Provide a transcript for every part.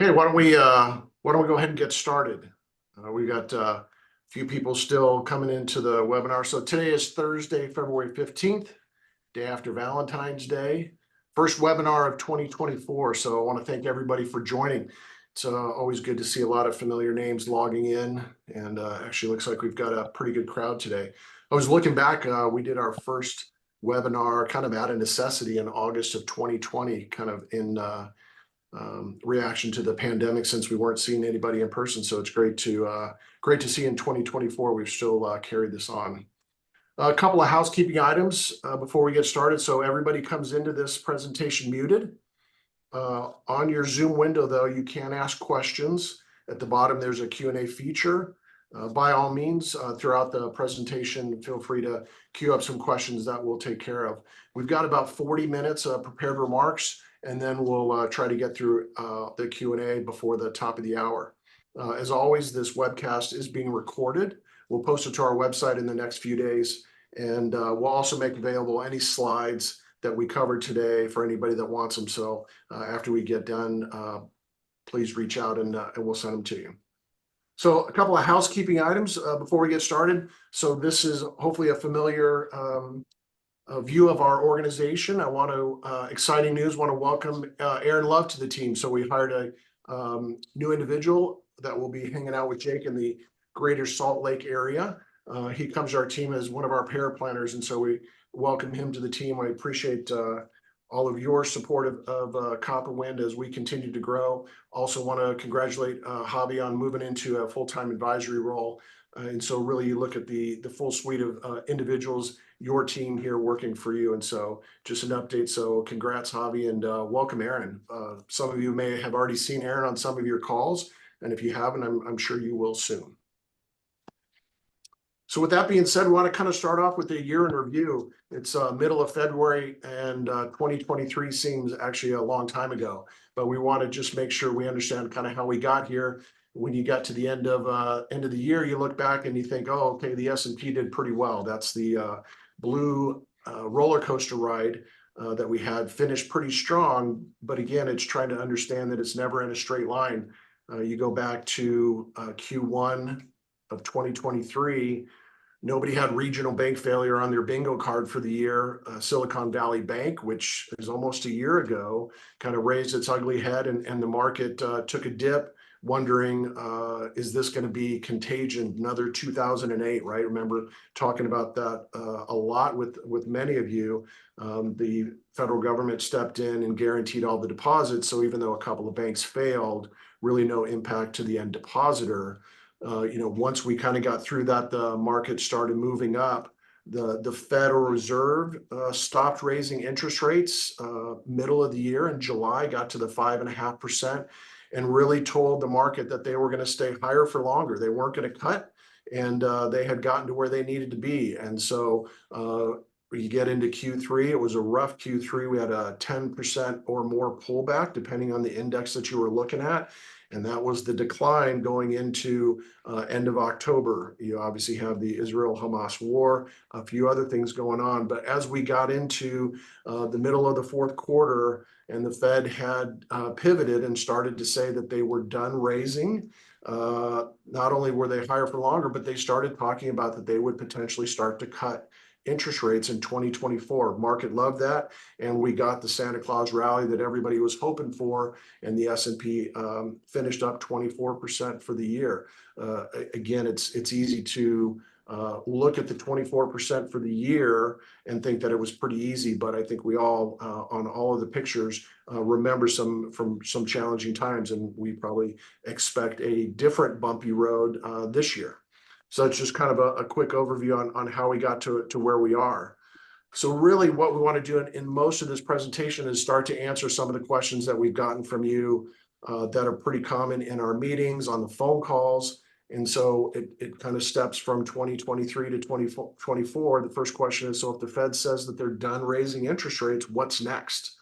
Okay, why don't we go ahead and get started? We got a few people still coming into the webinar. So today is Thursday, February 15th, day after Valentine's Day, first webinar of 2024. So I want to thank everybody for joining. It's always good to see a lot of familiar names logging in, and actually looks like we've got a pretty good crowd today. I was looking back, we did our first webinar kind of out of necessity in August of 2020, kind of in reaction to the pandemic, since we weren't seeing anybody in person. So it's great to see in 2024 we've still carried this on. A couple of housekeeping items before we get started. So everybody comes into this presentation muted. On your Zoom window, though, you can ask questions. At the bottom, there's a Q&A feature. By all means, throughout the presentation, feel free to queue up some questions that we'll take care of. We've got about 40 minutes of prepared remarks, and then we'll try to get through the Q&A before the top of the hour. As always, this webcast is being recorded. We'll post it to our website in the next few days, and we'll also make available any slides that we covered today for anybody that wants them. So after we get done, please reach out and we'll send them to you. So a couple of housekeeping items before we get started. So this is hopefully a familiar view of our organization. I want to, exciting news, want to welcome Aaron Love to the team. So we hired a new individual that will be hanging out with Jake in the greater Salt Lake area. He comes to our team as one of our paraplanners, and so we welcome him to the team. I appreciate all of your support of Copperwind as we continue to grow. Also want to congratulate Javi on moving into a full-time advisory role. And so really you look at the full suite of individuals, your team here working for you. And so just an update. So congrats, Javi, and welcome, Aaron. Some of you may have already seen Aaron on some of your calls, and if you haven't, I'm sure you will soon. So with that being said, we want to kind of start off with a year in review. It's middle of February, and 2023 seems actually a long time ago, but we want to just make sure we understand kind of how we got here. When you got to the end of the year, you look back and you think, oh, okay, the S&P did pretty well. That's the blue roller coaster ride that we had, finished pretty strong. But again, it's trying to understand that it's never in a straight line. You go back to Q1 of 2023, nobody had regional bank failure on their bingo card for the year. Silicon Valley Bank, which is almost a year ago, kind of raised its ugly head, and the market took a dip, wondering, is this going to be contagion, another 2008, right? Remember talking about that a lot with many of you. The federal government stepped in and guaranteed all the deposits. So even though a couple of banks failed, really no impact to the end depositor. Once we kind of got through that, the market started moving up. The Federal Reserve stopped raising interest rates middle of the year in July, got to the 5.5%, and really told the market that they were going to stay higher for longer. They weren't going to cut, and they had gotten to where they needed to be. And so you get into Q3, it was a rough Q3. We had a 10% or more pullback, depending on the index that you were looking at. And that was the decline going into end of October. You obviously have the Israel-Hamas war, a few other things going on. But as we got into the middle of the fourth quarter, and the Fed had pivoted and started to say that they were done raising, not only were they higher for longer, but they started talking about that they would potentially start to cut interest rates in 2024. Market loved that, and we got the Santa Claus rally that everybody was hoping for, and the S&P finished up 24% for the year. Again, it's easy to look at the 24% for the year and think that it was pretty easy, but I think we all on all of the pictures remember some challenging times, and we probably expect a different bumpy road this year. So it's just kind of a quick overview on how we got to where we are. So really what we want to do in most of this presentation is start to answer some of the questions that we've gotten from you that are pretty common in our meetings, on the phone calls. And so it kind of steps from 2023 to 2024. The first question is, so if the Fed says that they're done raising interest rates, what's next?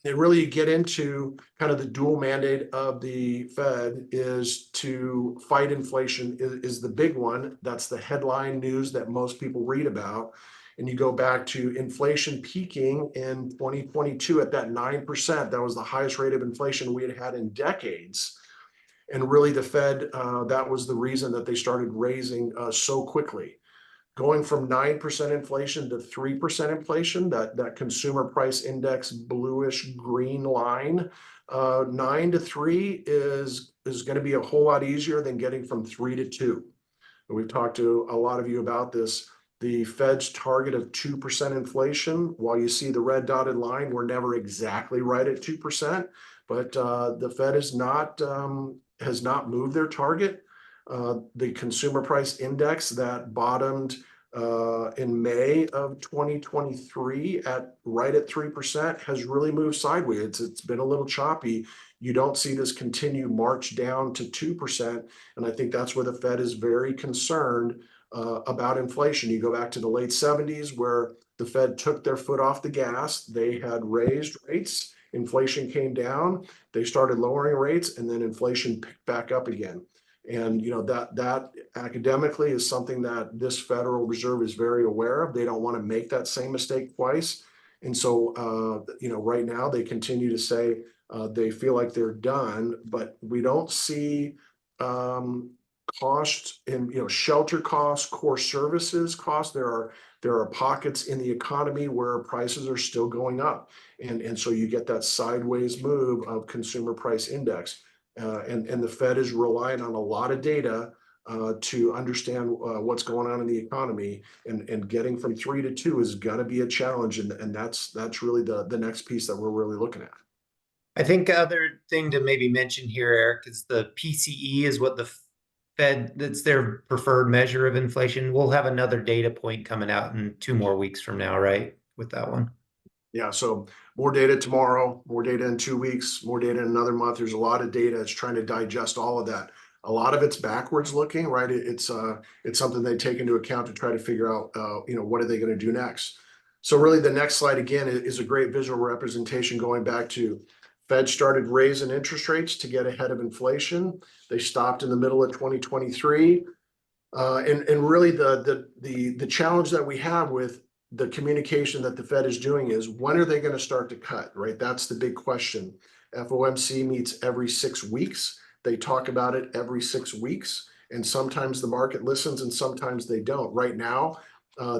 And really you get into kind of the dual mandate of the Fed is to fight inflation is the big one. That's the headline news that most people read about. And you go back to inflation peaking in 2022 at that 9%. That was the highest rate of inflation we had had in decades. And really the Fed, that was the reason that they started raising so quickly. Going from 9% inflation to 3% inflation, that consumer price index bluish green line, 9 to 3 is going to be a whole lot easier than getting from 3 to 2. And we've talked to a lot of you about this. The Fed's target of 2% inflation, while you see the red dotted line, we're never exactly right at 2%, but the Fed has not moved their target. The consumer price index that bottomed in May of 2023 at right at 3% has really moved sideways. It's been a little choppy. You don't see this continue march down to 2%. And I think that's where the Fed is very concerned about inflation. You go back to the late 70s where the Fed took their foot off the gas. They had raised rates. Inflation came down. They started lowering rates, and then inflation picked back up again. And that academically is something that this Federal Reserve is very aware of. They don't want to make that same mistake twice. And so right now they continue to say they feel like they're done, but we don't see costs in shelter costs, core services costs. There are pockets in the economy where prices are still going up, and so you get that sideways move of consumer price index. And the Fed is relying on a lot of data to understand what's going on in the economy, and getting from 3 to 2 is going to be a challenge, and that's really the next piece that we're really looking at. I think other thing to maybe mention here, Eric, is the PCE is what the Fed, that's their preferred measure of inflation. We'll have another data point coming out in 2 more weeks from now, right? With that one. Yeah, so more data tomorrow, more data in 2 weeks, more data in another month. There's a lot of data. It's trying to digest all of that. A lot of it's backwards looking, right? It's something they take into account to try to figure out, what are they going to do next? So really the next slide again is a great visual representation going back to Fed started raising interest rates to get ahead of inflation. They stopped in the middle of 2023. And really the challenge that we have with the communication that the Fed is doing is, when are they going to start to cut, right? That's the big question. FOMC meets every 6 weeks. They talk about it every 6 weeks. And sometimes the market listens and sometimes they don't. Right now,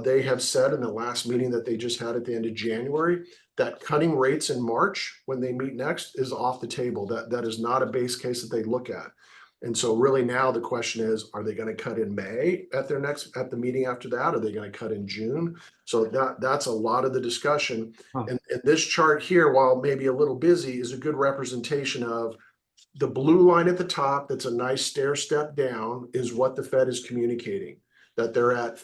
they have said in the last meeting that they just had at the end of January that cutting rates in March when they meet next is off the table. That is not a base case that they look at. And so really now the question is, are they going to cut in May at the meeting after that? Are they going to cut in June? So that's a lot of the discussion. And this chart here, while maybe a little busy, is a good representation of the blue line at the top. That's a nice stair step down, is what the Fed is communicating, that they're at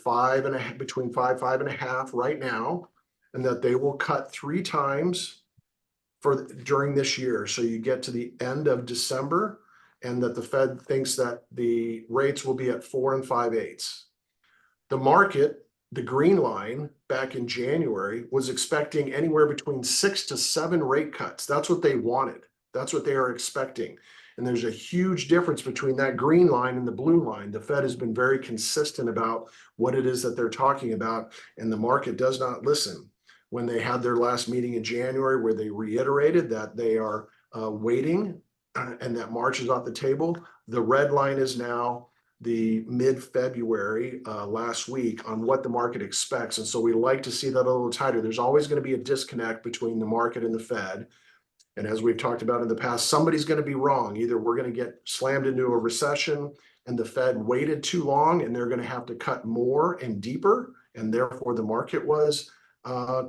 between 5.5 right now, and that they will cut 3 times during this year. So you get to the end of December, and that the Fed thinks that the rates will be at 4 5/8. The market, the green line back in January, was expecting anywhere between 6 to 7 rate cuts. That's what they wanted. That's what they are expecting. And there's a huge difference between that green line and the blue line. The Fed has been very consistent about what it is that they're talking about, and the market does not listen. When they had their last meeting in January, where they reiterated that they are waiting and that March is off the table, the red line is now the mid-February last week on what the market expects. And so we like to see that a little tighter. There's always going to be a disconnect between the market and the Fed. And as we've talked about in the past, somebody's going to be wrong. Either we're going to get slammed into a recession and the Fed waited too long and they're going to have to cut more and deeper, and therefore the market was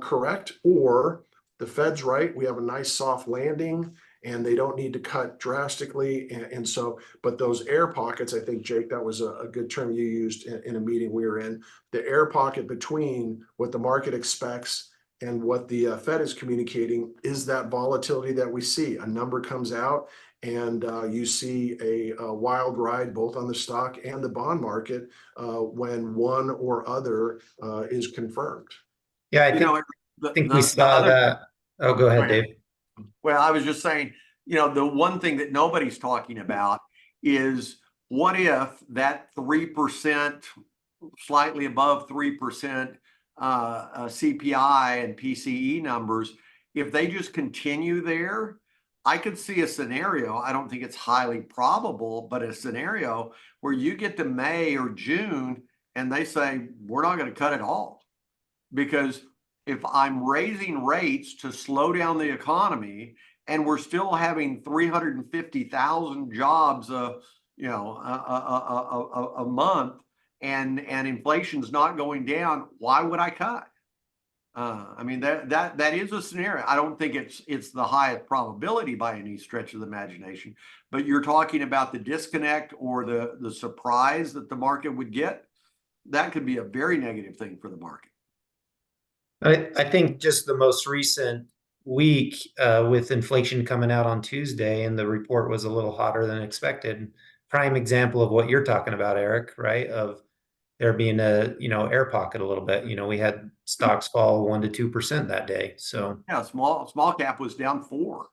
correct, or the Fed's right, we have a nice soft landing and they don't need to cut drastically. And so, but those air pockets, I think, Jake, that was a good term you used in a meeting we were in, the air pocket between what the market expects and what the Fed is communicating is that volatility that we see. A number comes out and you see a wild ride both on the stock and the bond market when one or other is confirmed. Yeah, I think we saw that. Oh, go ahead, Dave. Well, I was just saying, the one thing that nobody's talking about is, what if that 3%, slightly above 3% CPI and PCE numbers, if they just continue there, I could see a scenario. I don't think it's highly probable, but a scenario where you get to May or June and they say, we're not going to cut at all. Because if I'm raising rates to slow down the economy and we're still having 350,000 jobs a month and inflation's not going down, why would I cut? I mean, that is a scenario. I don't think it's the highest probability by any stretch of the imagination, but you're talking about the disconnect or the surprise that the market would get. That could be a very negative thing for the market. I think just the most recent week with inflation coming out on Tuesday and the report was a little hotter than expected. Prime example of what you're talking about, Eric, right? Of there being a, air pocket a little bit. We had stocks fall 1% to 2% that day. So yeah, small cap was down 4%.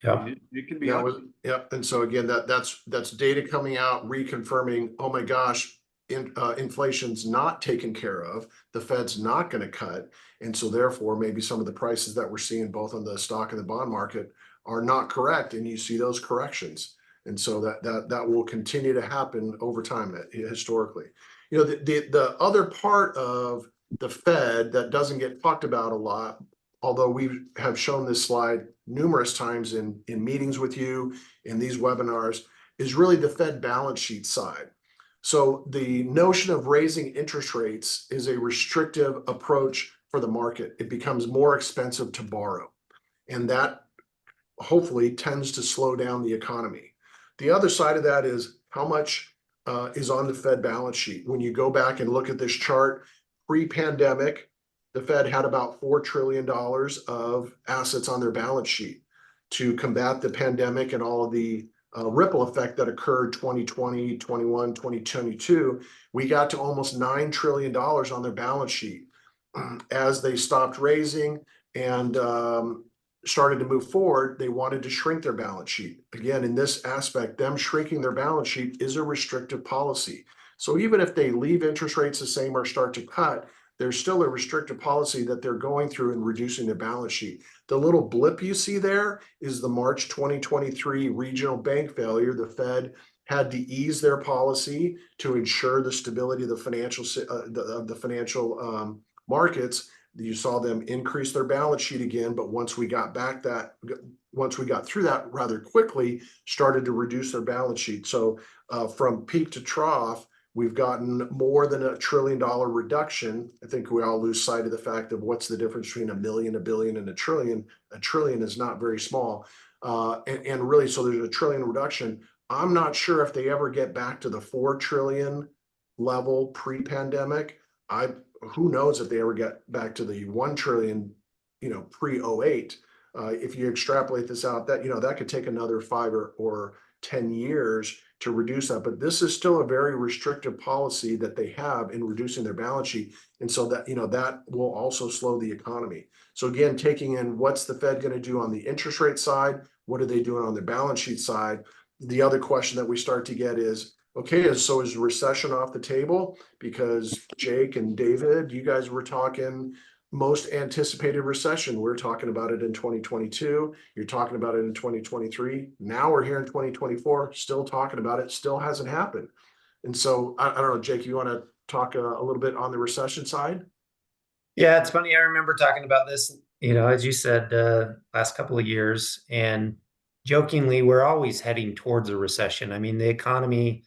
Yeah, I mean, it can be ugly. Yep. And so again, that's data coming out, reconfirming, oh my gosh, inflation's not taken care of. The Fed's not going to cut. And so therefore, maybe some of the prices that we're seeing both on the stock and the bond market are not correct. And you see those corrections. And so that will continue to happen over time historically. The other part of the Fed that doesn't get talked about a lot, although we have shown this slide numerous times in meetings with you, in these webinars, is really the Fed balance sheet side. So the notion of raising interest rates is a restrictive approach for the market. It becomes more expensive to borrow, and that hopefully tends to slow down the economy. The other side of that is how much is on the Fed balance sheet. When you go back and look at this chart, pre-pandemic, the Fed had about $4 trillion of assets on their balance sheet. To combat the pandemic and all of the ripple effect that occurred 2020, 21, 2022, we got to almost $9 trillion on their balance sheet. As they stopped raising and started to move forward, they wanted to shrink their balance sheet. Again, in this aspect, them shrinking their balance sheet is a restrictive policy. So even if they leave interest rates the same or start to cut, there's still a restrictive policy that they're going through and reducing their balance sheet. The little blip you see there is the March 2023 regional bank failure. The Fed had to ease their policy to ensure the stability of the financial markets. You saw them increase their balance sheet again, but once we got through that rather quickly, started to reduce their balance sheet. So from peak to trough, we've gotten more than $1 trillion reduction. I think we all lose sight of the fact of what's the difference between a million, a billion, and a trillion. A trillion is not very small. And really, so there's $1 trillion reduction. I'm not sure if they ever get back to the 4 trillion level pre-pandemic. Who knows if they ever get back to the 1 trillion, pre-08. If you extrapolate this out, that could take another 5 or 10 years to reduce that. But this is still a very restrictive policy that they have in reducing their balance sheet. And so that will also slow the economy. So again, taking in what's the Fed going to do on the interest rate side? What are they doing on their balance sheet side? The other question that we start to get is, okay, so is recession off the table? Because Jake and David, you guys were talking most anticipated recession. We're talking about it in 2022. You're talking about it in 2023. Now we're here in 2024, still talking about it. Still hasn't happened. And so I don't know, Jake, you want to talk a little bit on the recession side? Yeah, it's funny. I remember talking about this, as you said, last couple of years, and jokingly, we're always heading towards a recession. I mean, the economy,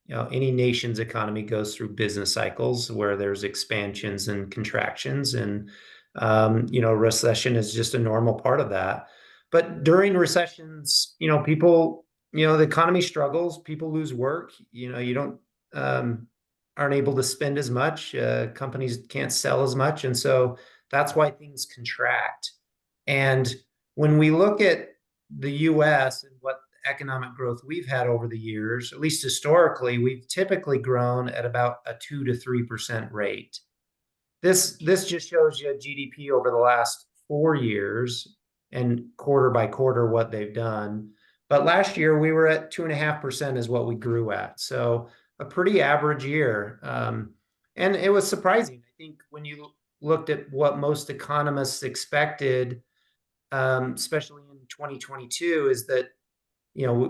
any nation's economy goes through business cycles where there's expansions and contractions, and recession is just a normal part of that. But during recessions, people, the economy struggles, people lose work, you don't aren't able to spend as much, companies can't sell as much, and so that's why things contract. And when we look at the US and what economic growth we've had over the years, at least historically, we've typically grown at about a 2 to 3% rate. This just shows you GDP over the last 4 years and quarter by quarter what they've done. But last year we were at 2.5% is what we grew at. So a pretty average year. And it was surprising. I think when you looked at what most economists expected, especially in 2022, is that,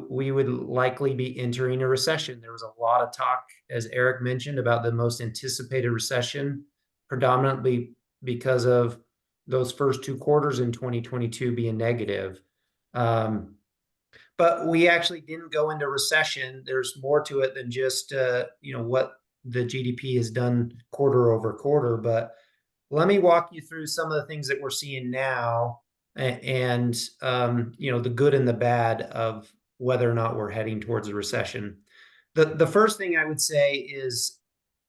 we would likely be entering a recession. There was a lot of talk, as Eric mentioned, about the most anticipated recession, predominantly because of those first 2 quarters in 2022 being negative. But we actually didn't go into recession. There's more to it than just, what the GDP has done quarter over quarter. But let me walk you through some of the things that we're seeing now and, the good and the bad of whether or not we're heading towards a recession. The first thing I would say is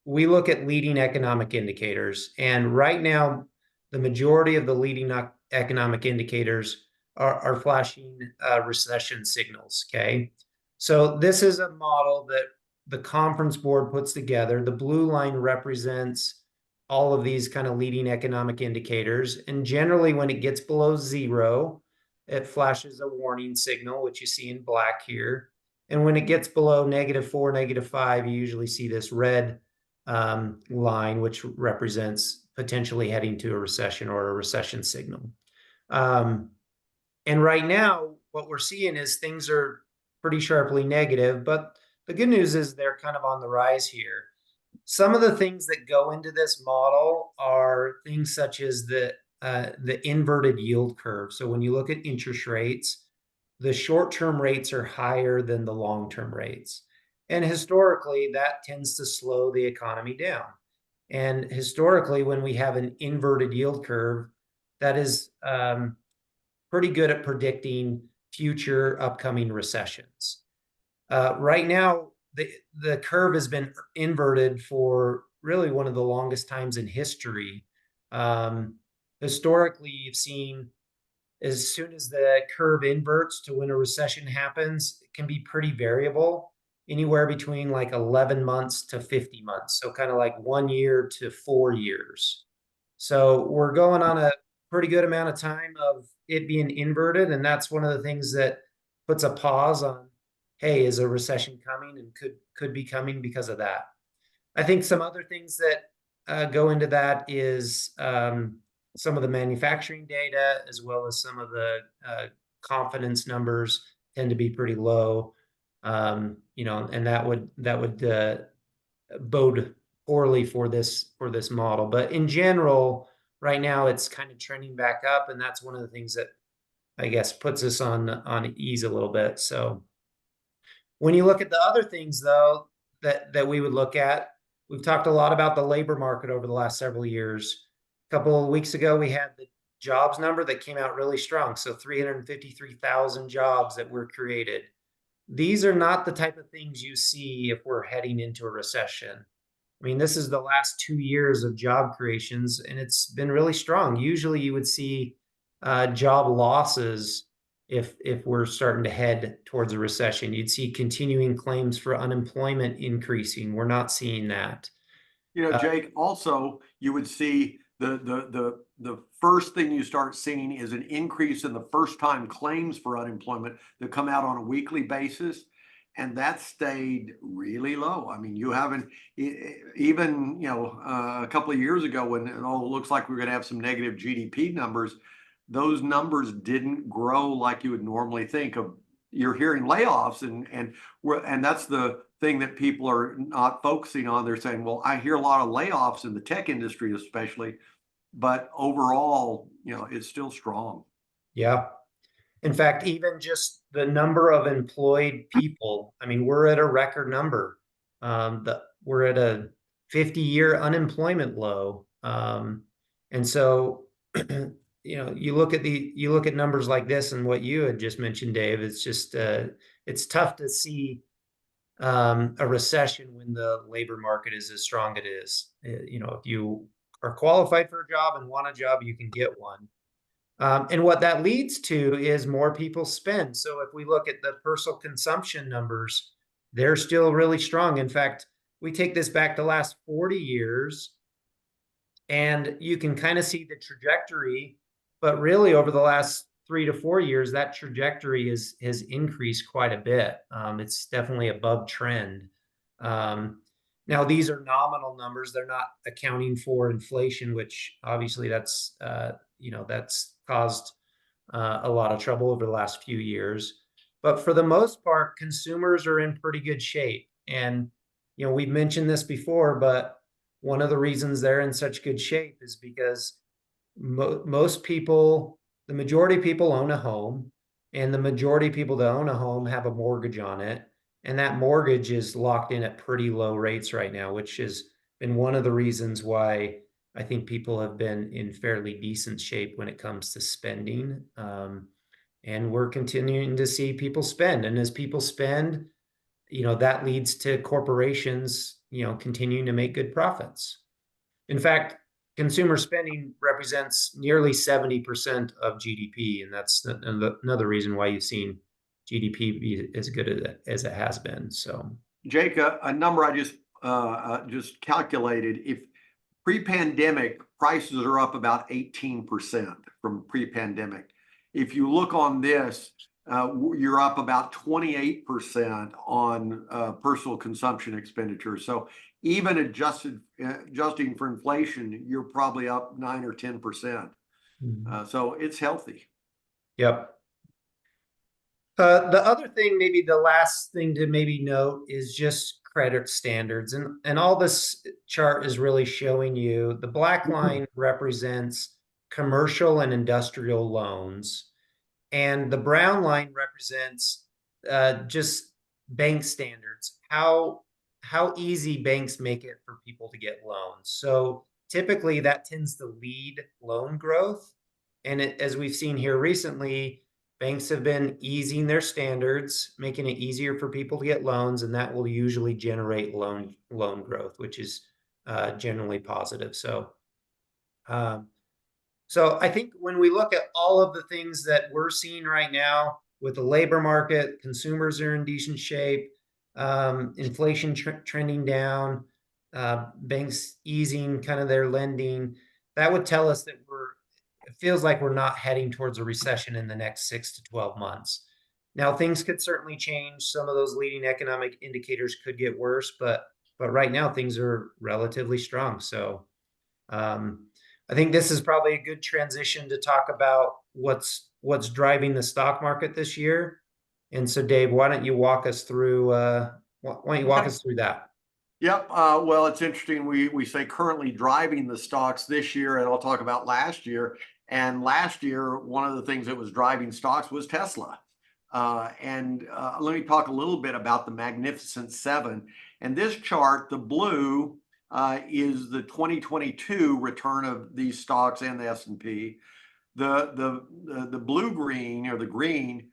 we look at leading economic indicators. And right now, the majority of the leading economic indicators are flashing recession signals, okay? So this is a model that the conference board puts together. The blue line represents all of these kind of leading economic indicators. And generally, when it gets below 0, it flashes a warning signal, which you see in black here. And when it gets below -4, -5, you usually see this red line, which represents potentially heading to a recession or a recession signal. And right now, what we're seeing is things are pretty sharply negative, but the good news is they're kind of on the rise here. Some of the things that go into this model are things such as the inverted yield curve. So when you look at interest rates, the short-term rates are higher than the long-term rates. And historically, that tends to slow the economy down. And historically, when we have an inverted yield curve, that is pretty good at predicting future upcoming recessions. Right now, the curve has been inverted for really one of the longest times in history. Historically, you've seen as soon as the curve inverts to when a recession happens, it can be pretty variable, anywhere between like 11 months to 50 months. So kind of like 1 year to 4 years. So we're going on a pretty good amount of time of it being inverted. And that's one of the things that puts a pause on, hey, is a recession coming, and could be coming because of that. I think some other things that go into that is some of the manufacturing data, as well as some of the confidence numbers tend to be pretty low. And that would bode poorly for this model. But in general, right now it's kind of trending back up, and that's one of the things that I guess puts us on ease a little bit. So when you look at the other things, though, that we would look at, we've talked a lot about the labor market over the last several years. A couple of weeks ago, we had the jobs number that came out really strong. So 353,000 jobs that were created. These are not the type of things you see if we're heading into a recession. I mean, this is the last 2 years of job creations, and it's been really strong. Usually you would see job losses if we're starting to head towards a recession. You'd see continuing claims for unemployment increasing. We're not seeing that. Jake, also you would see the first thing you start seeing is an increase in the first time claims for unemployment that come out on a weekly basis. And that stayed really low. I mean, you haven't even, a couple of years ago when it looks like we're going to have some negative GDP numbers, those numbers didn't grow like you would normally think of. You're hearing layoffs, and that's the thing that people are not focusing on. They're saying, well, I hear a lot of layoffs in the tech industry, especially, but overall, it's still strong. Yeah. In fact, even just the number of employed people, I mean, we're at a record number. We're at a 50-year unemployment low. And so, you look at numbers like this and what you had just mentioned, Dave, it's just, it's tough to see a recession when the labor market is as strong as it is. If you are qualified for a job and want a job, you can get one. And what that leads to is more people spend. So if we look at the personal consumption numbers, they're still really strong. In fact, we take this back the last 40 years, and you can kind of see the trajectory, but really over the last 3 to 4 years, that trajectory has increased quite a bit. It's definitely above trend. Now, these are nominal numbers. They're not accounting for inflation, which obviously that's that's caused a lot of trouble over the last few years. But for the most part, consumers are in pretty good shape. And we've mentioned this before, but one of the reasons they're in such good shape is because most people, the majority of people own a home, and the majority of people that own a home have a mortgage on it. And that mortgage is locked in at pretty low rates right now, which has been one of the reasons why I think people have been in fairly decent shape when it comes to spending. And we're continuing to see people spend. And as people spend, that leads to corporations, continuing to make good profits. In fact, consumer spending represents nearly 70% of GDP, and that's another reason why you've seen GDP be as good as it has been. So, Jake, a number I just calculated, if pre-pandemic prices are up about 18% from pre-pandemic. If you look on this, you're up about 28% on personal consumption expenditures. So even adjusting for inflation, you're probably up 9 or 10%. So it's healthy. Yep. The other thing, maybe the last thing to maybe note is just credit standards. And all this chart is really showing you the black line represents commercial and industrial loans. And the brown line represents just bank standards, how easy banks make it for people to get loans. So typically that tends to lead loan growth. And as we've seen here recently, banks have been easing their standards, making it easier for people to get loans, and that will usually generate loan growth, which is generally positive. So I think when we look at all of the things that we're seeing right now with the labor market, consumers are in decent shape, inflation trending down, banks easing kind of their lending, that would tell us that it feels like we're not heading towards a recession in the next 6 to 12 months. Now, things could certainly change. Some of those leading economic indicators could get worse, but right now things are relatively strong. So I think this is probably a good transition to talk about what's driving the stock market this year. And so, Dave, why don't you walk us through that? Yep. Well, it's interesting. We say currently driving the stocks this year, and I'll talk about last year. And last year, one of the things that was driving stocks was Tesla. And let me talk a little bit about the Magnificent Seven. And this chart, the blue, is the 2022 return of these stocks and the S&P. The blue green, or the green,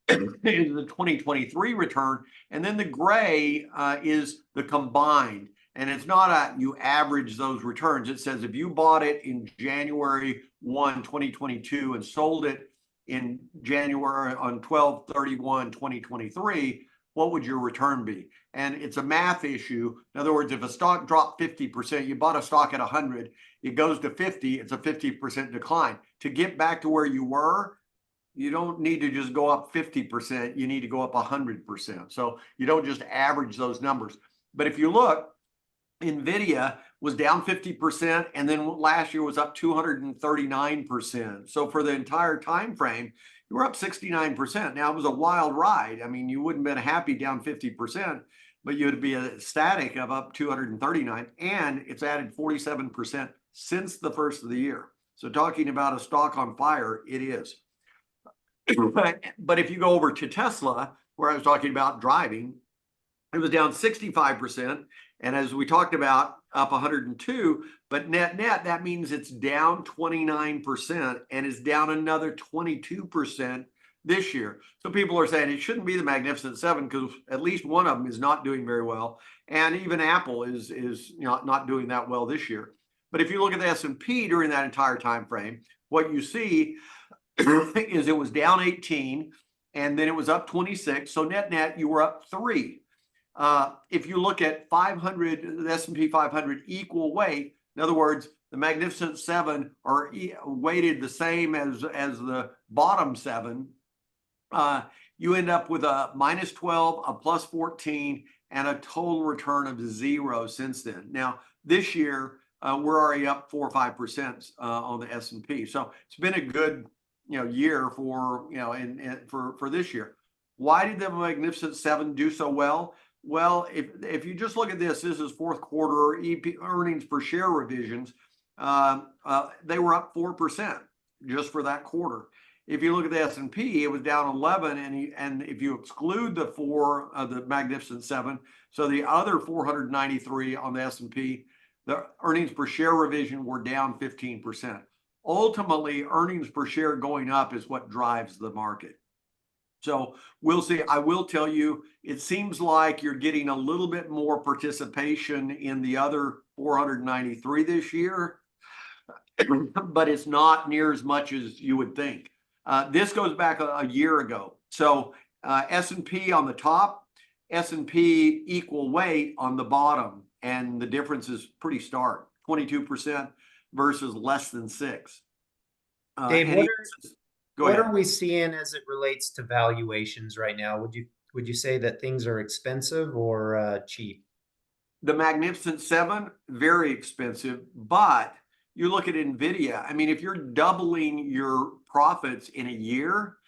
is the 2023 return, and then the gray is the combined. And it's not you average those returns. It says if you bought it in January 1, 2022 and sold it in January on 12/31/2023, what would your return be? And it's a math issue. In other words, if a stock dropped 50%, you bought a stock at 100, it goes to 50, it's a 50% decline. To get back to where you were, you don't need to just go up 50%, you need to go up 100%. So you don't just average those numbers. But if you look, NVIDIA was down 50%, and then last year was up 239%. So for the entire time frame, you were up 69%. Now, it was a wild ride. I mean, you wouldn't have been happy down 50%, but you'd be ecstatic of up 239, and it's added 47% since the first of the year. So talking about a stock on fire, it is. But if you go over to Tesla, where I was talking about driving, it was down 65%. And as we talked about, up 102, but net, that means it's down 29% and is down another 22% this year. So people are saying it shouldn't be the Magnificent Seven because at least one of them is not doing very well. And even Apple is not doing that well this year. But if you look at the S&P during that entire time frame, what you see is it was down 18 and then it was up 26. So net, you were up 3. If you look at 500, the S&P 500 equal weight, in other words, the Magnificent Seven are weighted the same as the bottom 7, you end up with a -12, a +14, and a total return of 0 since then. Now, this year, we're already up 4 or 5% on the S&P. So it's been a good, year for, for this year. Why did the Magnificent Seven do so well? Well, if you just look at this is fourth quarter earnings per share revisions. They were up 4% just for that quarter. If you look at the S&P, it was down 11, and if you exclude the 4 of the Magnificent Seven, so the other 493 on the S&P, the earnings per share revision were down 15%. Ultimately, earnings per share going up is what drives the market. So we'll see. I will tell you, it seems like you're getting a little bit more participation in the other 493 this year, but it's not near as much as you would think. This goes back a year ago. So S&P on the top, S&P equal weight on the bottom, and the difference is pretty stark, 22% versus less than 6. Dave, what ahead. are we seeing as it relates to valuations right now? Would you say that things are expensive or cheap? The Magnificent Seven, very expensive, but you look at NVIDIA. I mean, if you're doubling your profits in a year,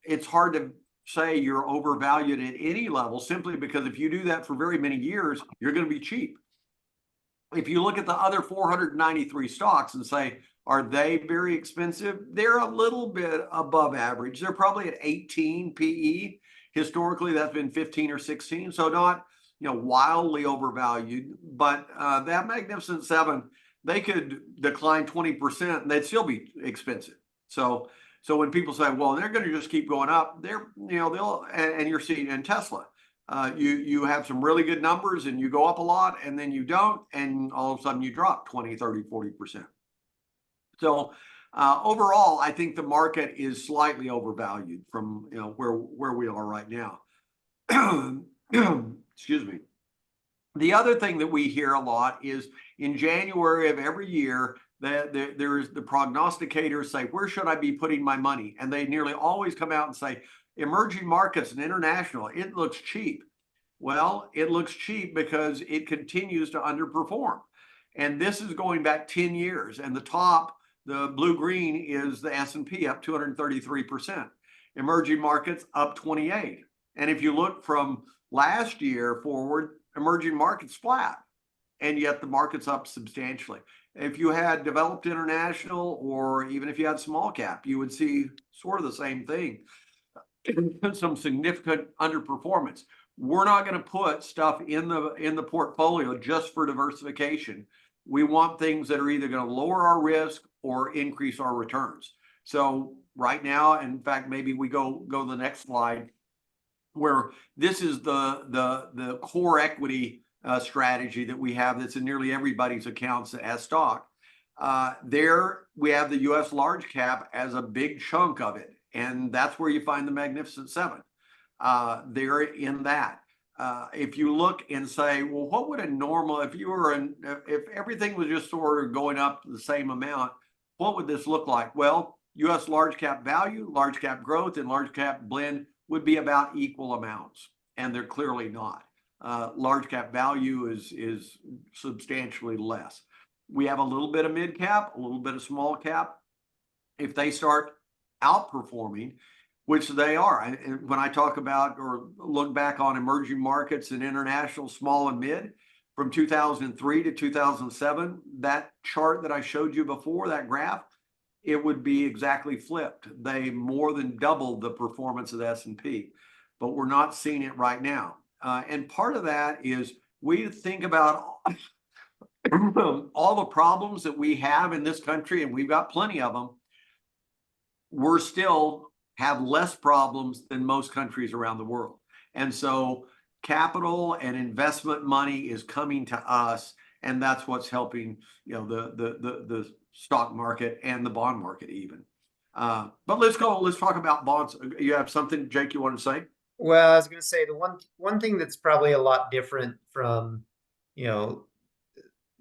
it's hard to say you're overvalued at any level, simply because if you do that for very many years, you're going to be cheap. If you look at the other 493 stocks and say, are they very expensive? They're a little bit above average. They're probably at 18 PE. Historically, that's been 15 or 16. So not, wildly overvalued, but that Magnificent Seven, they could decline 20% and they'd still be expensive. So when people say, well, they're going to just keep going up, and you're seeing in Tesla, you have some really good numbers and you go up a lot, and then you don't, and all of a sudden you drop 20, 30, 40%. So overall, I think the market is slightly overvalued from where we are right now. Excuse me. The other thing that we hear a lot is in January of every year that there's the prognosticators say, where should I be putting my money? And they nearly always come out and say, emerging markets and international, it looks cheap. Well, it looks cheap because it continues to underperform. And this is going back 10 years. And the top, the blue-green, is the S&P up 233%. Emerging markets up 28%. And if you look from last year forward, emerging markets flat. And yet the market's up substantially. If you had developed international, or even if you had small cap, you would see sort of the same thing. Some significant underperformance. We're not going to put stuff in the portfolio just for diversification. We want things that are either going to lower our risk or increase our returns. So right now, in fact, maybe we go to the next slide, where this is the core equity strategy that we have that's in nearly everybody's accounts as stock. There we have the U.S. large cap as a big chunk of it, and that's where you find the Magnificent Seven. They're in that. If you look and say, well, what would a normal, if everything was just sort of going up the same amount, what would this look like? Well, U.S. large cap value, large cap growth, and large cap blend would be about equal amounts, and they're clearly not. Large cap value is substantially less. We have a little bit of mid cap, a little bit of small cap. If they start outperforming, which they are, and when I talk about or look back on emerging markets and international small and mid from 2003 to 2007, that chart that I showed you before, that graph, it would be exactly flipped. They more than doubled the performance of the S&P, but we're not seeing it right now. And part of that is we think about all the problems that we have in this country, and we've got plenty of them. We're still have less problems than most countries around the world. And so capital and investment money is coming to us, and that's what's helping, the stock market and the bond market even. But let's talk about bonds. You have something, Jake, you want to say? Well, I was going to say the one thing that's probably a lot different from,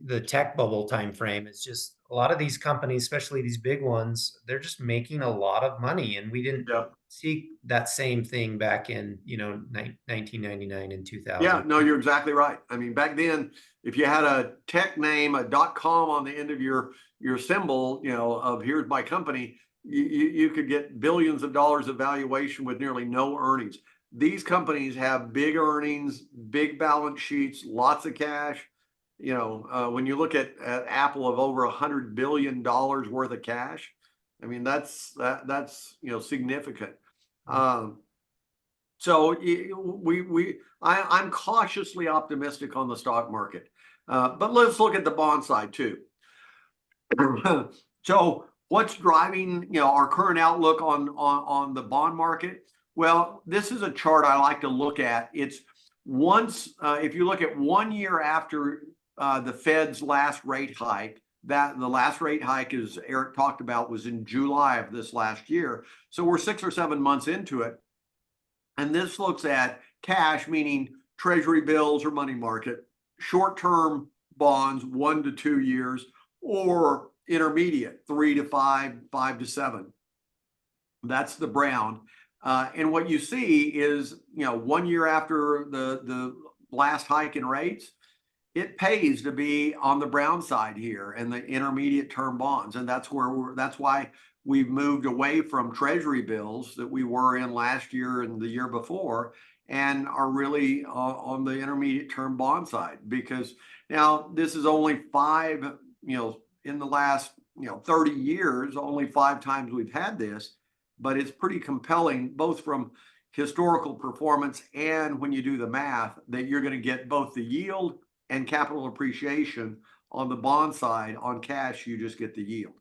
the tech bubble time frame is just a lot of these companies, especially these big ones, they're just making a lot of money, and we didn't Yeah. see that same thing back in 1999 and 2000. Yeah, no, you're exactly right. I mean, back then, if you had a tech name, a .com on the end of your symbol, of here's my company, you could get billions of dollars of valuation with nearly no earnings. These companies have big earnings, big balance sheets, lots of cash. When you look at Apple of over $100 billion worth of cash, I mean, that's significant. So I'm cautiously optimistic on the stock market, but let's look at the bond side too. So what's driving our current outlook on the bond market? Well, this is a chart I like to look at. It's if you look at 1 year after the Fed's last rate hike, that the last rate hike, as Eric talked about, was in July of this last year. So we're 6 or 7 months into it. And this looks at cash, meaning treasury bills or money market, short-term bonds, 1 to 2 years, or intermediate, 3 to 5, 5 to 7. That's the brown. And what you see is, 1 year after the last hike in rates, it pays to be on the brown side here and the intermediate term bonds. And that's why we've moved away from treasury bills that we were in last year and the year before, and are really on the intermediate term bond side, because now this is only in the last 30 years, only 5 times we've had this, but it's pretty compelling, both from historical performance and when you do the math, that you're going to get both the yield and capital appreciation on the bond side. On cash, you just get the yield.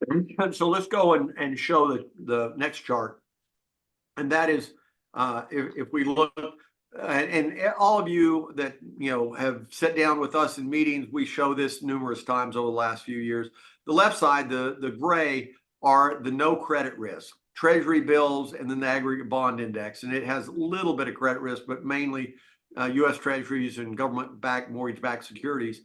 And so let's go and show the next chart. And that is, if we look, and all of you that have sat down with us in meetings, we show this numerous times over the last few years. The left side, the gray, are the no credit risk, treasury bills, and then the aggregate bond index. And it has a little bit of credit risk, but mainly U.S. treasuries and government-backed mortgage-backed securities.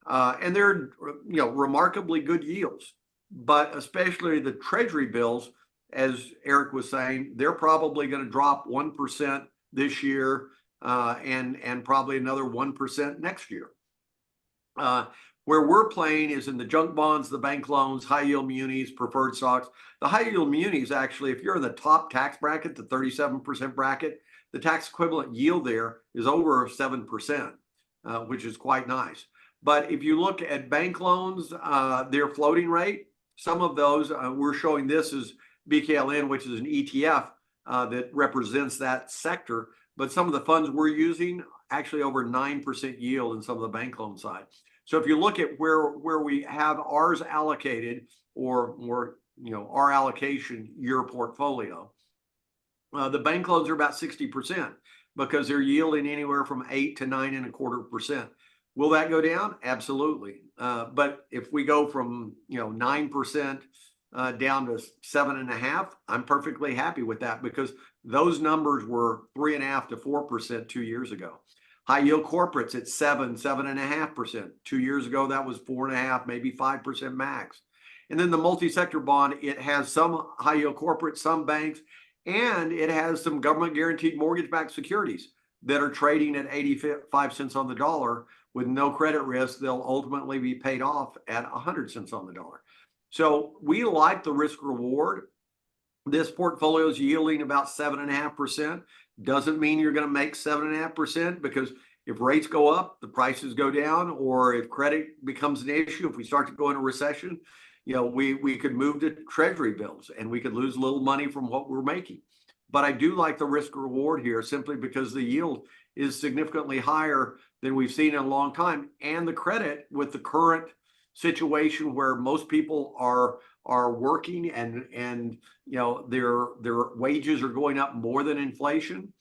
And they're remarkably good yields. But especially the treasury bills, as Eric was saying, they're probably going to drop 1% this year, and probably another 1% next year. Where we're playing is in the junk bonds, the bank loans, high yield munis, preferred stocks. The high yield munis, actually, if you're in the top tax bracket, the 37% bracket, the tax equivalent yield there is over 7%, which is quite nice. But if you look at bank loans, their floating rate, some of those, we're showing this as BKLN, which is an ETF that represents that sector. But some of the funds we're using, actually over 9% yield in some of the bank loan side. So if you look at where we have ours allocated, or our allocation year portfolio, the bank loans are about 60%, because they're yielding anywhere from 8 to 9.25%. Will that go down? Absolutely. But if we go from 9% down to 7.5%, I'm perfectly happy with that, because those numbers were 3.5 to 4% 2 years ago. High yield corporates at 7.5%. 2 years ago, that was 4.5, maybe 5% max. And then the multi-sector bond, it has some high yield corporates, some banks, and it has some government guaranteed mortgage-backed securities that are trading at 85 cents on the dollar with no credit risk. They'll ultimately be paid off at 100 cents on the dollar. So we like the risk reward. This portfolio is yielding about 7.5%. Doesn't mean you're going to make 7.5%, because if rates go up, the prices go down, or if credit becomes an issue, if we start to go into recession, we could move to treasury bills and we could lose a little money from what we're making. But I do like the risk reward here, simply because the yield is significantly higher than we've seen in a long time. And the credit, with the current situation where most people are working and their wages are going up more than inflation.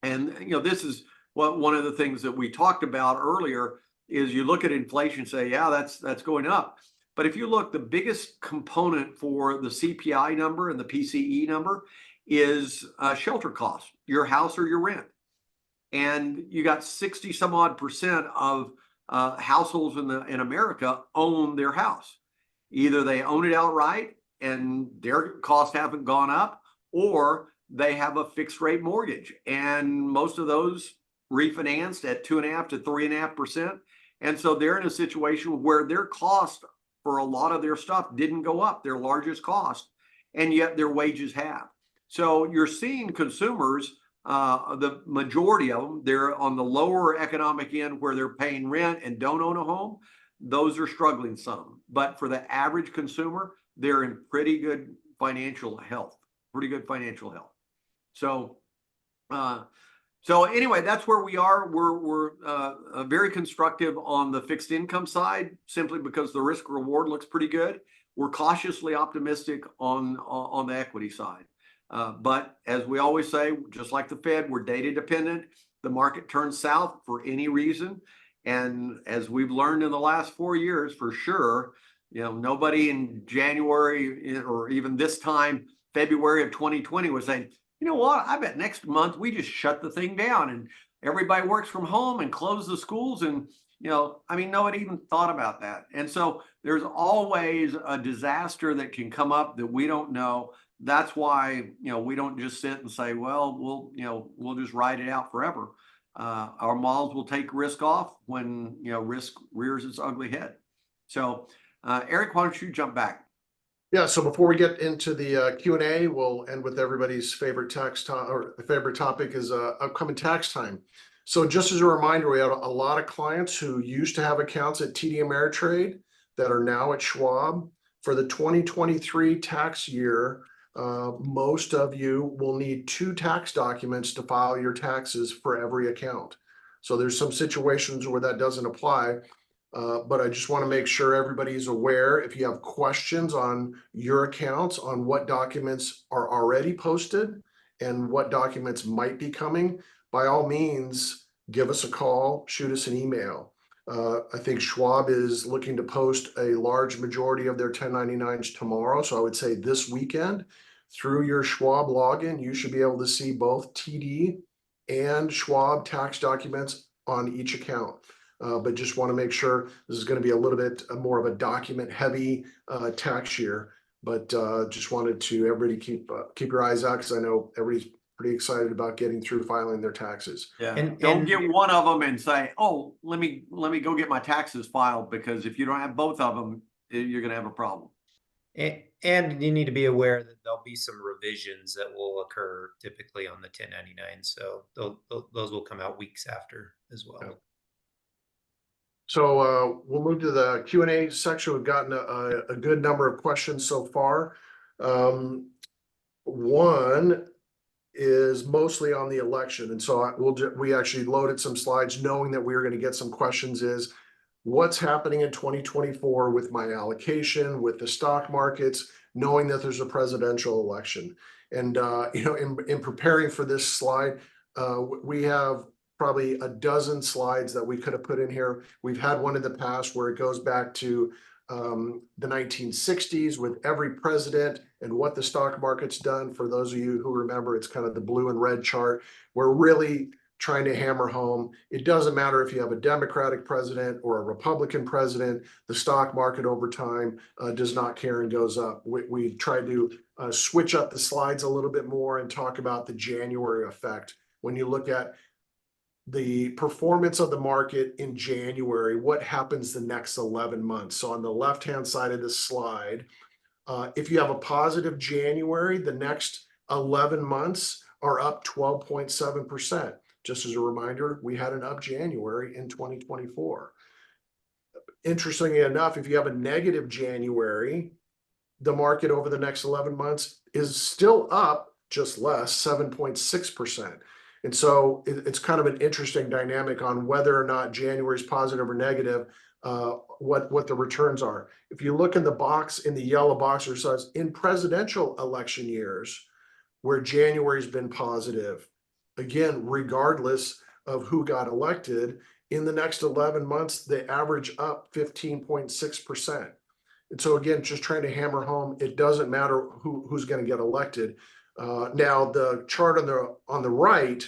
And this is one of the things that we talked about earlier, is you look at inflation and say, yeah, that's going up. But if you look, the biggest component for the CPI number and the PCE number is shelter costs, your house or your rent. And you got 60 some odd % households in America own their house. Either they own it outright and their costs haven't gone up, or they have a fixed rate mortgage, and most of those refinanced at 2.5 to 3.5%. And so they're in a situation where their cost for a lot of their stuff didn't go up, their largest cost, and yet their wages have. So you're seeing consumers, the majority of them, they're on the lower economic end where they're paying rent and don't own a home. Those are struggling some. But for the average consumer, they're in pretty good financial health. So, so anyway, that's where we are. We're very constructive on the fixed income side, simply because the risk reward looks pretty good. We're cautiously optimistic on the equity side. But as we always say, just like the Fed, we're data dependent. The market turns south for any reason. And as we've learned in the last 4 years, for sure, nobody in January or even this time, February of 2020, was saying, you know what, I bet next month we just shut the thing down and everybody works from home and close the schools. And, nobody even thought about that. And so there's always a disaster that can come up that we don't know. That's why, we don't just sit and say, well, we'll just ride it out forever. Our models will take risk off when, risk rears its ugly head. So, Eric, why don't you jump back? Yeah, so before we get into the Q&A, we'll end with everybody's favorite favorite topic is upcoming tax time. So just as a reminder, we have a lot of clients who used to have accounts at TD Ameritrade that are now at Schwab. For the 2023 tax year, most of you will need 2 tax documents to file your taxes for every account. So there's some situations where that doesn't apply. But I just want to make sure everybody's aware. If you have questions on your accounts, on what documents are already posted and what documents might be coming, by all means, give us a call, shoot us an email. I think Schwab is looking to post a large majority of their 1099s tomorrow. So I would say this weekend, through your Schwab login, you should be able to see both TD and Schwab tax documents on each account. But just want to make sure this is going to be a little bit more of a document heavy tax year. But just wanted to everybody keep your eyes out, because I know everybody's pretty excited about getting through filing their taxes. Yeah. And Don't get one of them and say, oh, let me go get my taxes filed, because if you don't have both of them, you're going to have a problem. And you need to be aware that there'll be some revisions that will occur typically on the 1099. So those will come out weeks after as well. Yeah. So we'll move to the Q&A section. We've gotten a good number of questions so far. One is mostly on the election. And so we actually loaded some slides knowing that we were going to get some questions. Is what's happening in 2024 with my allocation, with the stock markets, knowing that there's a presidential election. And, in preparing for this slide, we have probably a dozen slides that we could have put in here. We've had one in the past where it goes back to the 1960s with every president and what the stock market's done. For those of you who remember, it's kind of the blue and red chart. We're really trying to hammer home, it doesn't matter if you have a Democratic president or a Republican president, the stock market over time does not care and goes up. We try to switch up the slides a little bit more and talk about the January effect. When you look at the performance of the market in January, what happens the next 11 months? So on the left-hand side of this slide, if you have a positive January, the next 11 months are up 12.7%. Just as a reminder, we had an up January in 2024. Interestingly enough, if you have a negative January, the market over the next 11 months is still up, just less, 7.6%. And so it's kind of an interesting dynamic on whether or not January is positive or negative, what the returns are. If you look in the box, in the yellow box, or says in presidential election years where January's been positive, again, regardless of who got elected, in the next 11 months, they average up 15.6%. And so again, just trying to hammer home, it doesn't matter who's going to get elected. Now the chart on the right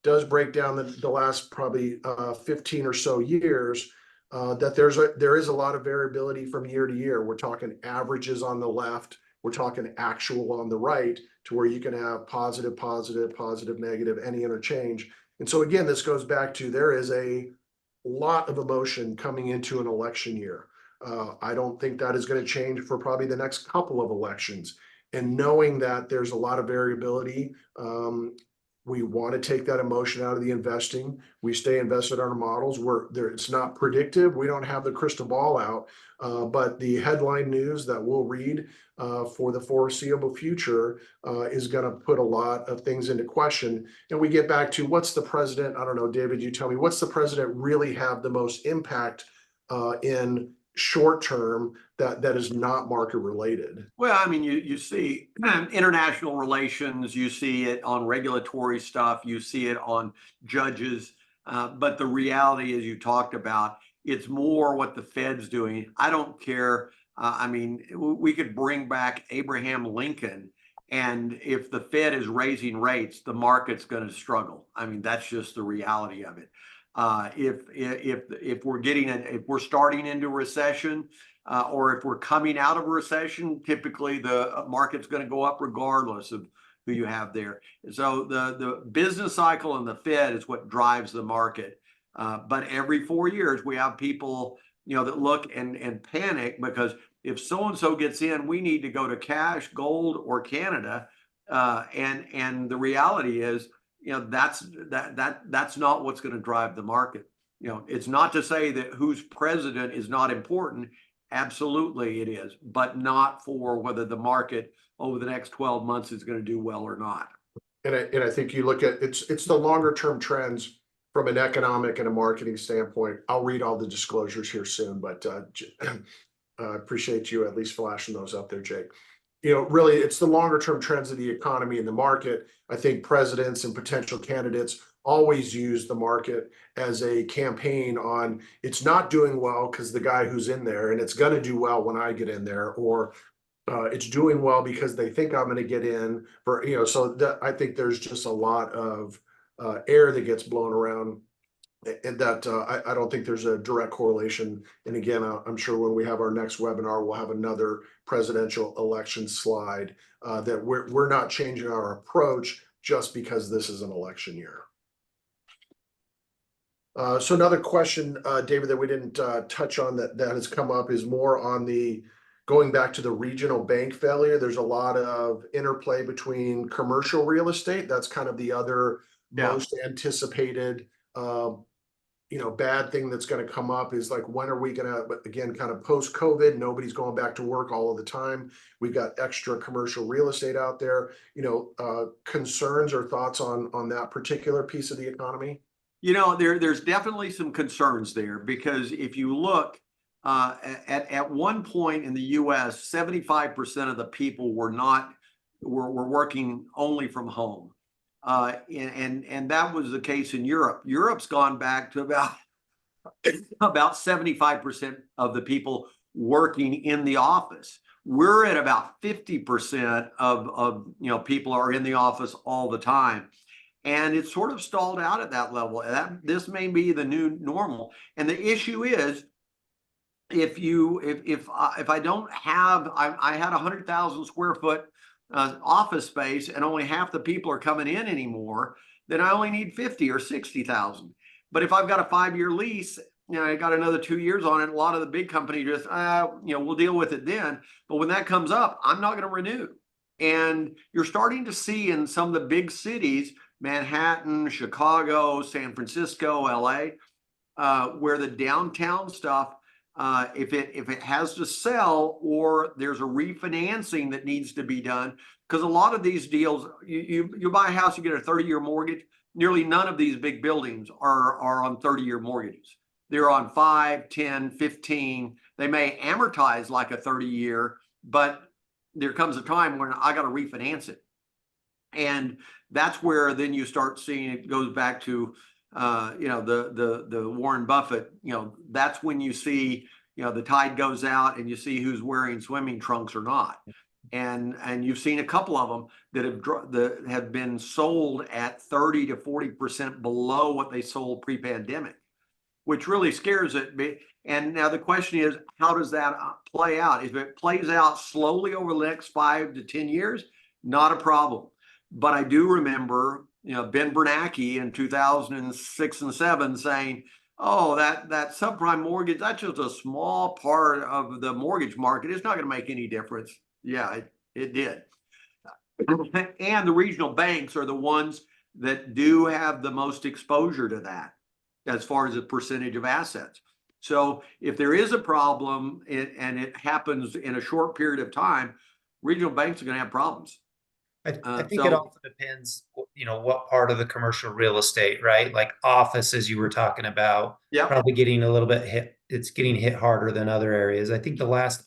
does break down the last probably 15 or so years. that there is a lot of variability from year to year. We're talking averages on the left, we're talking actual on the right, to where you can have positive, positive, positive, negative, any interchange. And so again, this goes back to, there is a lot of emotion coming into an election year. I don't think that is going to change for probably the next couple of elections. And knowing that there's a lot of variability, we want to take that emotion out of the investing. We stay invested in our models. We're there. It's not predictive. We don't have the crystal ball out, but the headline news that we'll read for the foreseeable future is going to put a lot of things into question. And we get back to, what's the president? I don't know, David, you tell me, what's the president really have the most impact in short term that is not market related? Well, I mean, you see international relations, you see it on regulatory stuff, you see it on judges. But the reality, as you talked about, it's more what the Fed's doing. I don't care. I mean, we could bring back Abraham Lincoln, and if the Fed is raising rates, the market's going to struggle. I mean, that's just the reality of it. If we're starting into recession, or if we're coming out of a recession, typically the market's going to go up regardless of who you have there. So the business cycle and the Fed is what drives the market. But every 4 years we have people, that look and panic, because if so-and-so gets in, we need to go to cash, gold, or Canada. And the reality is, that's not what's going to drive the market. It's not to say that who's president is not important. Absolutely it is, but not for whether the market over the next 12 months is going to do well or not. And I think you look at, it's the longer term trends from an economic and a marketing standpoint. I'll read all the disclosures here soon, but I appreciate you at least flashing those up there, Jake. Really, it's the longer term trends of the economy and the market. I think presidents and potential candidates always use the market as a campaign on, it's not doing well because the guy who's in there, and it's going to do well when I get in there, or it's doing well because they think I'm going to get in for, so I think there's just a lot of air that gets blown around, and that I don't think there's a direct correlation. And again, I'm sure when we have our next webinar, we'll have another presidential election slide that we're not changing our approach just because this is an election year. So another question, David, that we didn't touch on that has come up is more on the going back to the regional bank failure. There's a lot of interplay between commercial real estate. That's kind of the other most anticipated bad thing that's going to come up, is like, when are we going to, but again, kind of post COVID, nobody's going back to work all of the time. We've got extra commercial real estate out there. Concerns or thoughts on that particular piece of the economy? There's definitely some concerns there, because if you look at one point in the US, 75% of the people were working only from home. And that was the case in Europe. Europe's gone back to about 75% of the people working in the office. We're at about 50% of people are in the office all the time. And it's sort of stalled out at that level. This may be the new normal. And the issue is, if I don't have, I had 100,000 square foot office space, and only half the people are coming in anymore, then I only need 50 or 60,000. But if I've got a 5-year lease, I got another 2 years on it. A lot of the big companies just, we'll deal with it then. But when that comes up, I'm not going to renew. And you're starting to see in some of the big cities, Manhattan, Chicago, San Francisco, LA, where the downtown stuff, if it has to sell, or there's a refinancing that needs to be done, because a lot of these deals, you buy a house, you get a 30-year mortgage. Nearly none of these big buildings are on 30-year mortgages. They're on 5, 10, 15. They may amortize like a 30-year, but there comes a time when I got to refinance it. And that's where then you start seeing it goes back to the Warren Buffett. That's when you see the tide goes out, and you see who's wearing swimming trunks or not. And you've seen a couple of them that have been sold at 30 to 40% below what they sold pre-pandemic. which really scares it. And now the question is, how does that play out? If it plays out slowly over the next 5 to 10 years, not a problem. But I do remember, Ben Bernanke in 2006 and 7 saying, "Oh, that subprime mortgage, that's just a small part of the mortgage market. It's not going to make any difference." Yeah, it did. And the regional banks are the ones that do have the most exposure to that as far as the percentage of assets. So if there is a problem and it happens in a short period of time, regional banks are going to have problems. I think it also depends, what part of the commercial real estate, right? Like office, as you were talking about, Yeah. probably getting a little bit hit. It's getting hit harder than other areas. I think the last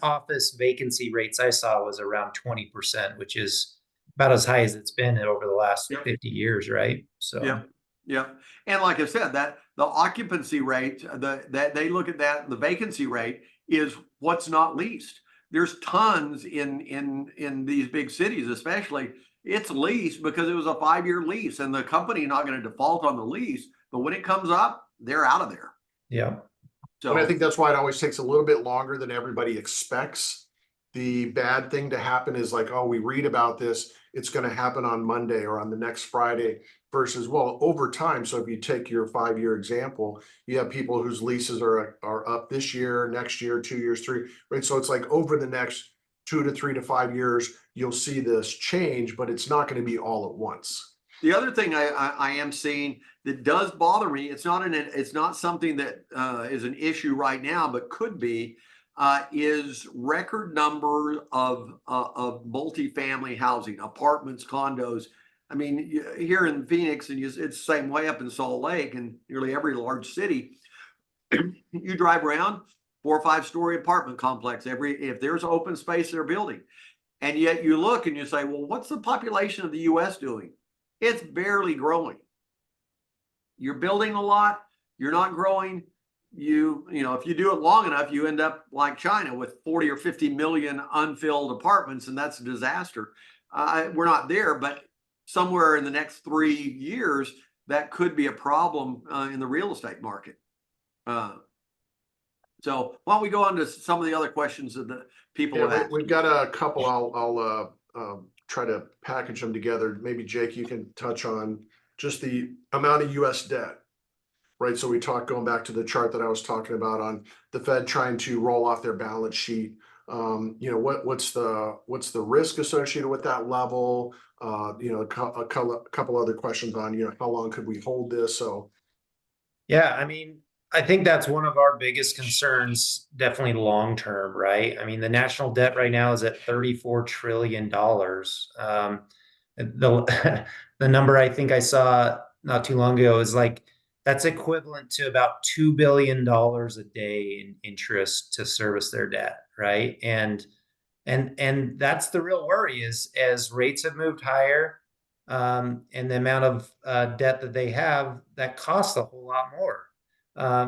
office vacancy rates I saw was around 20%, which is about as high as it's been over the last Yep. 50 years, right? So Yeah. Yeah. And like I said, that the occupancy rate, that they look at that, the vacancy rate is what's not leased. There's tons in these big cities, especially. It's leased because it was a 5-year lease, and the company not going to default on the lease. But when it comes up, they're out of there. yeah. So And I think that's why it always takes a little bit longer than everybody expects. The bad thing to happen is like, oh, we read about this, it's going to happen on Monday or on the next Friday, versus, well, over time. So if you take your 5-year example, you have people whose leases are up this year, next year, 2 years, 3, right? So it's like over the next 2 to 3 to 5 years, you'll see this change, but it's not going to be all at once. the other thing I am seeing that does bother me, it's not something that is an issue right now, but could be, is record number of multifamily housing, apartments, condos. I mean, here in Phoenix, and it's the same way up in Salt Lake and nearly every large city. You drive around, 4 or 5 story apartment complex. If there's open space, they're building, and yet you look and you say, well, what's the population of the U.S. doing? It's barely growing. You're building a lot. You're not growing. If you do it long enough, you end up like China with 40 or 50 million unfilled apartments, and that's a disaster. We're not there, but somewhere in the next 3 years, that could be a problem in the real estate market. So why don't we go on to some of the other questions that the people have asked? We've got a couple. I'll try to package them together. Maybe Jake, you can touch on just the amount of U.S. debt, right? So we talked, going back to the chart that I was talking about on the Fed trying to roll off their balance sheet. What's the risk associated with that level? A couple other questions on, how long could we hold this? So Yeah, I mean, I think that's one of our biggest concerns, definitely long term, right? I mean, the national debt right now is at $34 trillion. The the number I think I saw not too long ago is like that's equivalent to about $2 billion a day in interest to service their debt, right? And that's the real worry is as rates have moved higher, and the amount of debt that they have, that costs a whole lot more.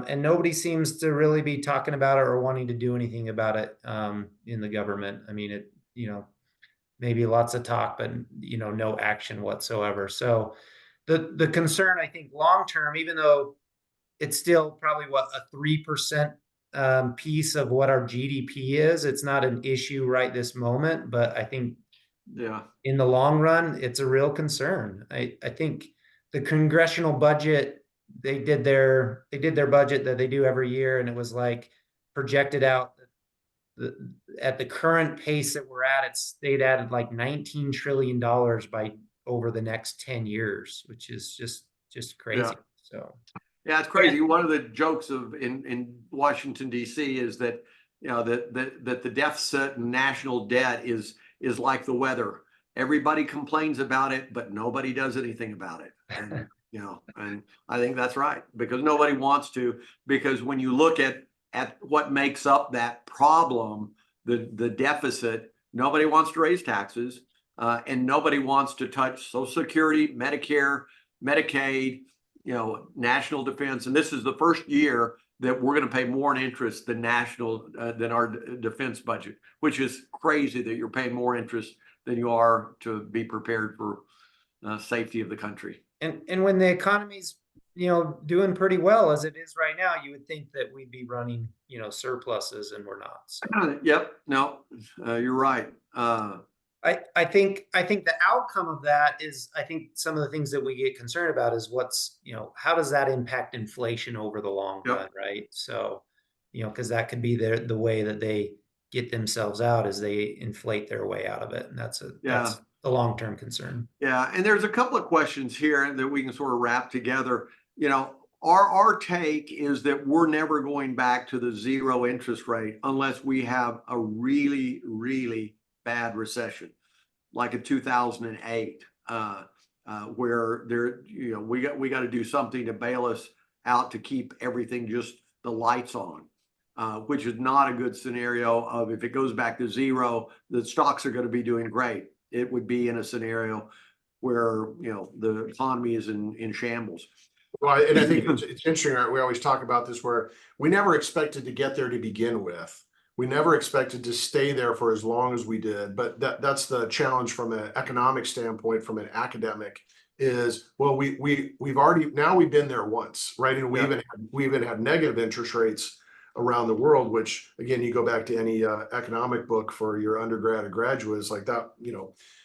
And nobody seems to really be talking about it or wanting to do anything about it in the government. I mean, maybe lots of talk, but no action whatsoever. So the concern, I think, long term, even though it's still probably a 3% piece of what our GDP is, it's not an issue right this moment. But I think, in the long run, it's a real concern. I think the congressional budget, they did their budget that they do every year, and it was like projected out at the current pace that we're at, they'd added like $19 trillion by over the next 10 years, which is just crazy. Yeah. So yeah, it's crazy. One of the jokes in Washington D.C. is that that the deficit and national debt is like the weather. Everybody complains about it, but nobody does anything about it. And and I think that's right, because nobody wants to. Because when you look at what makes up that problem, the deficit, nobody wants to raise taxes, and nobody wants to touch Social Security, Medicare, Medicaid, national defense. And this is the first year that we're going to pay more in interest than than our defense budget, which is crazy that you're paying more interest than you are to be prepared for safety of the country. And when the economy's doing pretty well as it is right now, you would think that we'd be running, surpluses, and we're not. So Yep, no, you're right. I think the outcome of that is, I think some of the things that we get concerned about is how does that impact inflation over the long Yep. run, right? So, because that could be the way that they get themselves out, is they inflate their way out of it, and that's a long-term concern. Yeah, and there's a couple of questions here that we can sort of wrap together. Our take is that we're never going back to the zero interest rate unless we have a really, really bad recession, like in 2008, where we got to do something to bail us out to keep everything just the lights on. Which is not a good scenario of, if it goes back to zero, the stocks are going to be doing great. It would be in a scenario where, the economy is in shambles. Well, and I think it's interesting, right? We always talk about this, where we never expected to get there to begin with. We never expected to stay there for as long as we did. But that's the challenge from an economic standpoint, from an academic, is, well, we've been there once, right? And we even had negative interest rates around the world, which, again, you go back to any economic book for your undergrad or graduate, it's like that,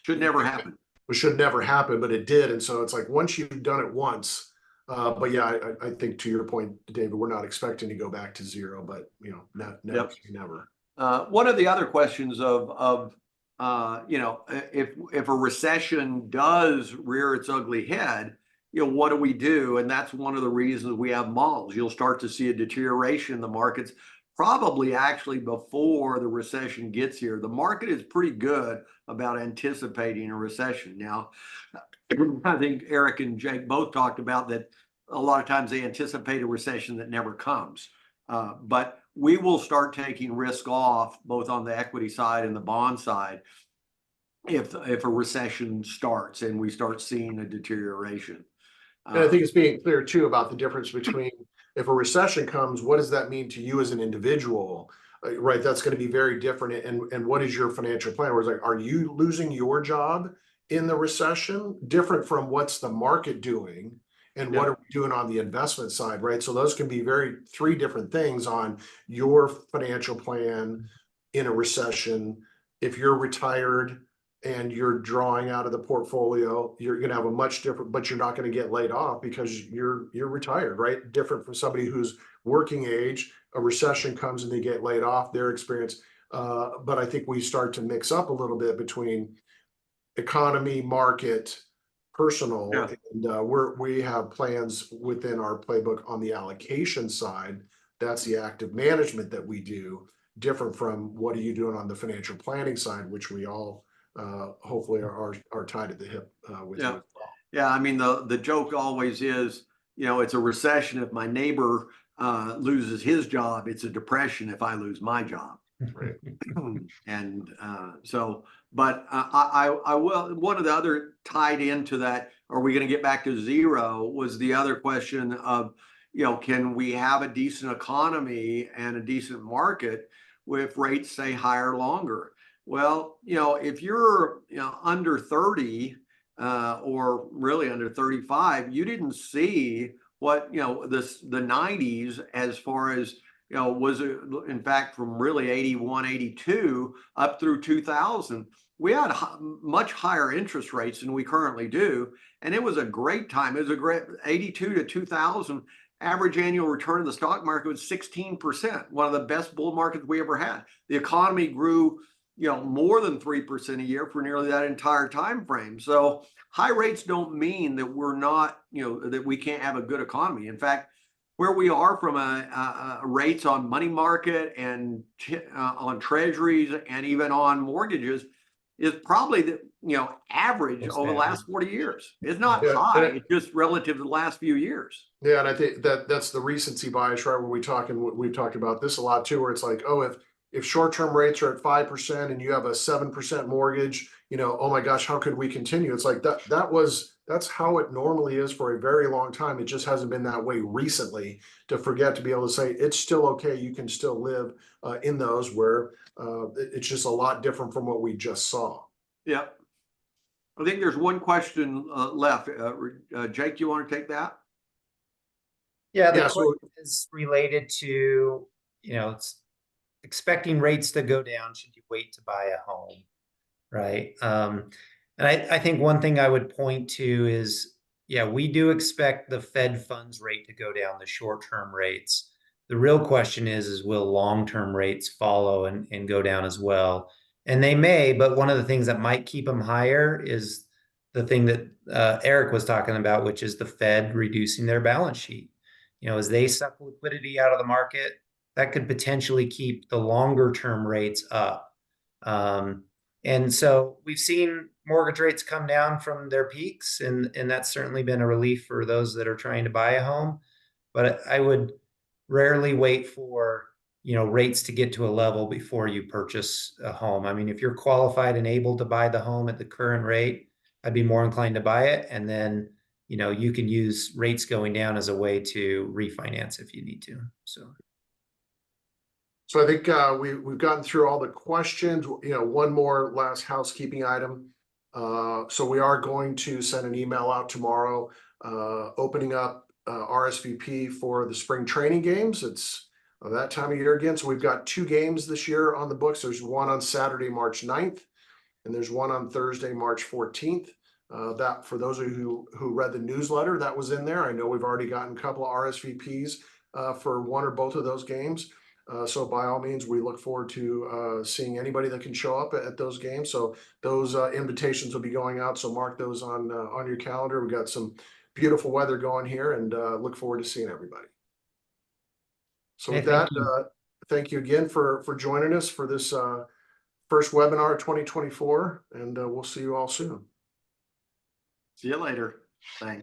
Should never happen. It should never happen, but it did. And so it's like, once you've done it once, but yeah, I think, to your point, David, we're not expecting to go back to zero, but never. One of the other questions of if a recession does rear its ugly head, what do we do? And that's one of the reasons we have models. You'll start to see a deterioration in the markets, probably actually before the recession gets here. The market is pretty good about anticipating a recession. Now, I think Eric and Jake both talked about that a lot of times they anticipate a recession that never comes. But we will start taking risk off, both on the equity side and the bond side, if a recession starts and we start seeing a deterioration. And I think it's being clear too about the difference between, if a recession comes, what does that mean to you as an individual? Right, that's going to be very different. And what is your financial plan? Where it's like, are you losing your job in the recession? Different from what's the market doing, and what are we doing on the investment side, right? So those can be three different things on your financial plan in a recession. If you're retired and you're drawing out of the portfolio, you're going to have a much different, but you're not going to get laid off because you're retired, right? Different from somebody who's working age. A recession comes and they get laid off, their experience. But I think we start to mix up a little bit between economy, market, personal, and we have plans within our playbook on the allocation side. That's the active management that we do, different from what are you doing on the financial planning side, which we all hopefully are tied at the hip with. Yeah. Yeah, I mean, the joke always is, it's a recession if my neighbor loses his job. It's a depression if I lose my job. Right. And but I will, one of the other tied into that, are we going to get back to zero, was the other question of, can we have a decent economy and a decent market if rates stay higher longer? Well, if you're under 30 or really under 35, you didn't see what the 90s, as far as was, in fact, from really 81, 82 up through 2000, we had much higher interest rates than we currently do, and it was a great time. It was a great 82 to 2000. Average annual return of the stock market was 16%, one of the best bull markets we ever had. The economy grew more than 3% a year for nearly that entire time frame. So high rates don't mean that we're not, that we can't have a good economy. In fact, where we are from a rates on money market and on treasuries and even on mortgages is probably the average over the last 40 years. It's not high, it's just relative to the last few years. Yeah, and I think that's the recency bias, right? When we've talked about this a lot too, where it's like, oh, if short-term rates are at 5% and you have a 7% mortgage, oh my gosh, how could we continue? It's like that's how it normally is for a very long time. It just hasn't been that way recently, to forget to be able to say it's still okay. You can still live in those, where it's just a lot different from what we just saw. Yeah. I think there's one question left. Jake, you want to take that? Yeah, the Yeah, so question is related to, it's expecting rates to go down. Should you wait to buy a home? Right. And I think one thing I would point to is, yeah, we do expect the Fed funds rate to go down, the short-term rates. The real question is will long-term rates follow and go down as well? And they may, but one of the things that might keep them higher is the thing that Eric was talking about, which is the Fed reducing their balance sheet. As they suck liquidity out of the market, that could potentially keep the longer-term rates up. And so we've seen mortgage rates come down from their peaks, and that's certainly been a relief for those that are trying to buy a home. But I would rarely wait for, rates to get to a level before you purchase a home. I mean, if you're qualified and able to buy the home at the current rate, I'd be more inclined to buy it. And then, you can use rates going down as a way to refinance if you need to. So I think we've gotten through all the questions. One more last housekeeping item. So we are going to send an email out tomorrow, opening up RSVP for the spring training games. It's that time of year again. So we've got 2 games this year on the books. There's one on Saturday, March 9th, and there's one on Thursday, March 14th. That for those of you who read the newsletter, that was in there. I know we've already gotten a couple of RSVPs for one or both of those games. So by all means, we look forward to seeing anybody that can show up at those games. So those invitations will be going out. So mark those on your calendar. We've got some beautiful weather going here, and look forward to seeing everybody. So with that, thank you again for joining us for this first webinar of 2024, and we'll see you all soon. See you later. Thanks.